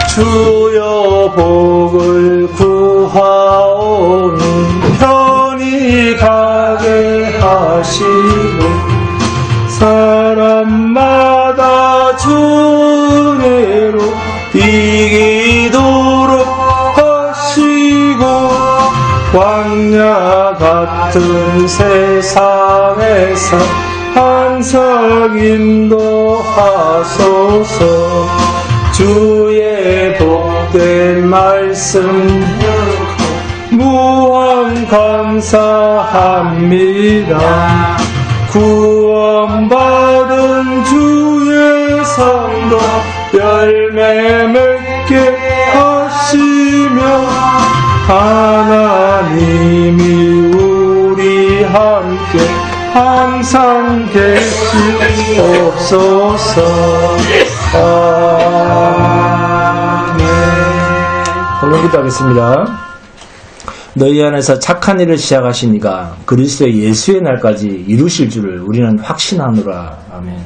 주여 복을 구하오니 편히 가게 하시고 사람마다 주내로 이기도록 하시고 광야 같은 세상에서 항상 인도하소서. 주의 복된 말씀 무한 감사합니다. 구원받은 주의 성도 열매 맺게 하시며 하나님이 우리 함께 항상 계시옵소서. 아멘. 오늘 기도하겠습니다. 너희 안에서 착한 일을 시작하시니가 그리스도의 예수의 날까지 이루실 줄을 우리는 확신하노라. 아멘.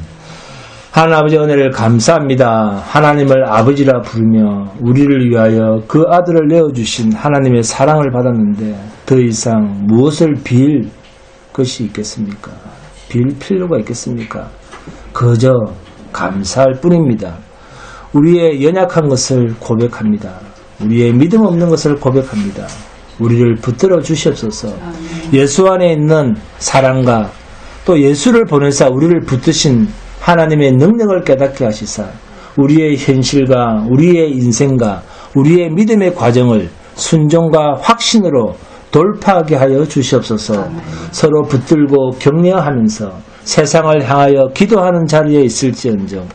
하나님 아버지 은혜를 감사합니다. 하나님을 아버지라 부르며 우리를 위하여 그 아들을 내어주신 하나님의 사랑을 받았는데 더 이상 무엇을 빌 것이 있겠습니까? 빌 필요가 있겠습니까? 그저 감사할 뿐입니다. 우리의 연약한 것을 고백합니다. 우리의 믿음 없는 것을 고백합니다. 우리를 붙들어 주시옵소서. 예수 안에 있는 사랑과 또 예수를 보내사 우리를 붙드신 하나님의 능력을 깨닫게 하시사 우리의 현실과 우리의 인생과 우리의 믿음의 과정을 순종과 확신으로 돌파하게 하여 주시옵소서. 서로 붙들고 격려하면서 세상을 향하여 기도하는 자리에 있을지언정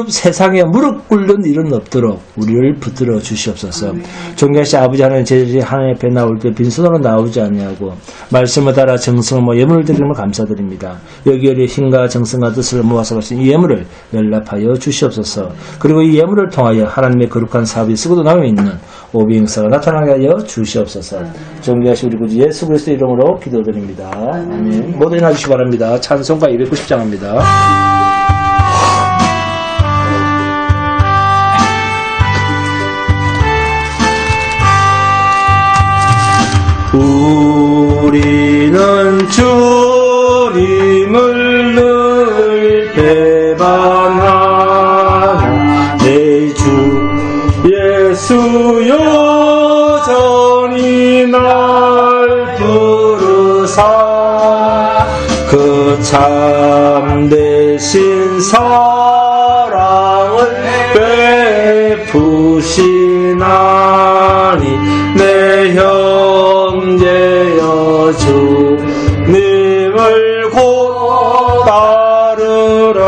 세상에 무릎 꿇는 일은 없도록 우리를 붙들어 주시옵소서. 존귀하신 아버지 하나님, 제자들이 하나님 앞에 나올 때 빈손으로 나오지 아니하고 말씀을 따라 정성을 예물을 드리는 감사드립니다. 여기에 힘과 정성과 뜻을 모아서 가신 이 예물을 연락하여 주시옵소서. 그리고 이 예물을 통하여 하나님의 거룩한 사업이 쓰고도 남아 있는 오비행사가 나타나게 하여 주시옵소서. 존귀하신 우리 구주 예수 그리스도 이름으로 기도드립니다. 아멘. 모두 일어나 주시기 바랍니다. 찬송가 290장입니다. 우리 우리는 주님을 늘 배반하나 내 주 예수 여전히 날 부르사 그 참되신 사랑을 베푸시나니 내 형제여 주님을 곧 따르라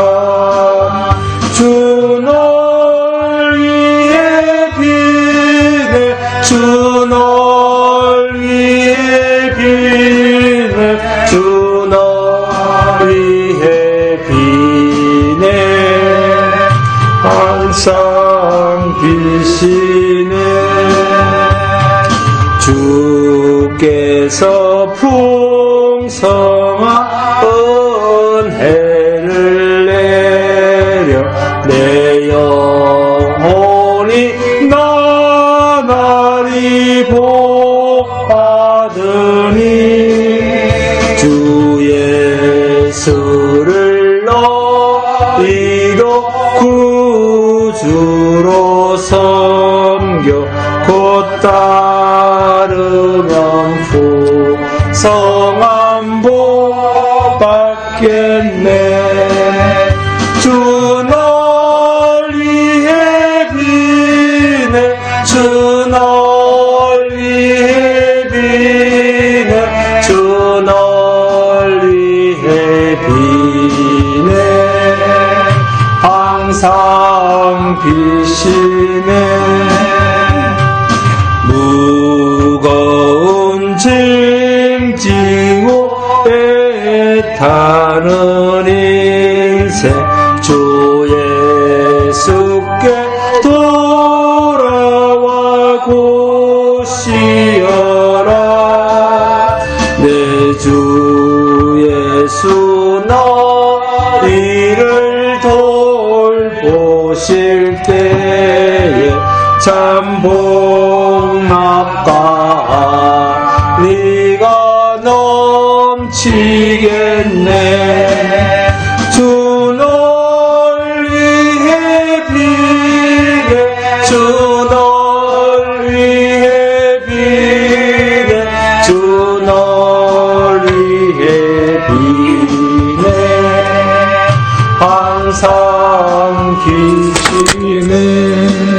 주 널 위해 비네 주 널 위해 비네 주 널 위해 비네 항상 비시네 주께서 풍성한 은혜를 내려 내 영혼이 나날이 복받으니 주 예수를 너희도 구주로 섬겨 곧 따르면 풍성한 복 받겠네 주 널 위해 비네 주 널 위해 비네 주 널 위해 비네 항상 비시네 무거운 짐 지고 애타는 인생 주 예수께 돌아와 고시어라 내 주 예수 너희를 돌보실 때에 참 복납다 네가 넘치겠네